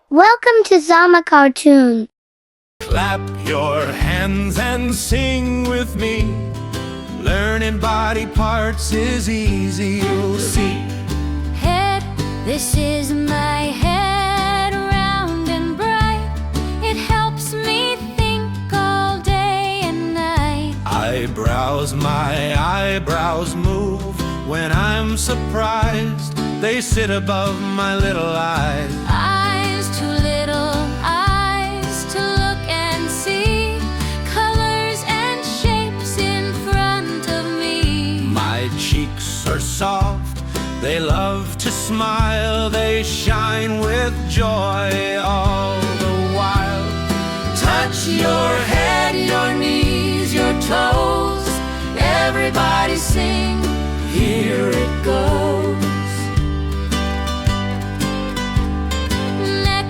Welcome to Zama cartoon. Clap your hands and sing with me. Learning body parts is easy, you'll see. Head, this is my head, round and bright. It helps me think all day and night. Eyebrows, my eyebrows move when I'm surprised. They sit above my little eyes. Eyes too little, eyes to look and see colors and shapes in front of me. My cheeks are soft, they love to smile. They shine with joy all the while. Touch your head, your knees, your toes. Everybody sing, here it goes. Neck,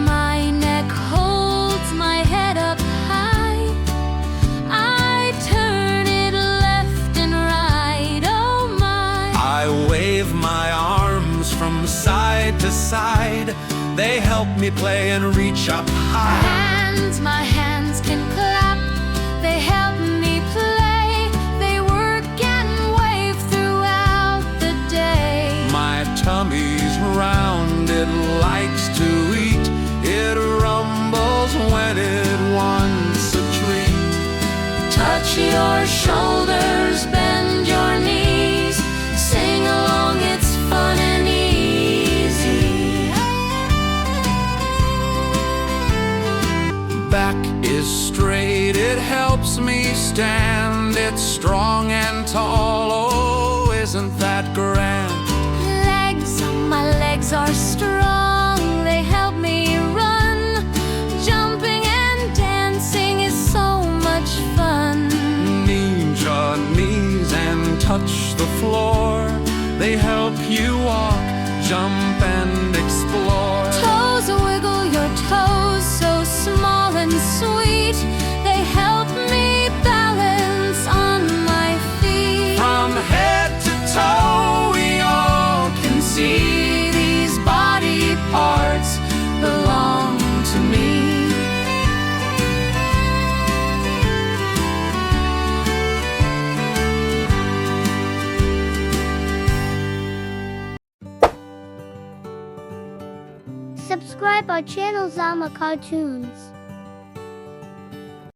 my neck holds my head up high. I turn it left and right, oh my. I wave my arms from side to side. They help me play and reach up high. Hands, my hands can clap. They help me play. They work and wave throughout the day. My tummy's round, it likes to eat. It rumbles when it wants a treat. Touch your shoulders, bend your knees. Sing along, it's fun and easy. Back is straight, it helps me stand. It's strong and tall, oh, isn't that grand? Legs, my legs are strong. They help me run. Jumping and dancing is so much fun. Knees on knees and touch the floor. They help you walk, jump and explore. Toes, wiggle your toes, so small and sweet. They help me balance on my feet. From head to toe, we all can see these body parts belong to me. Subscribe our channel Zama Cartoons.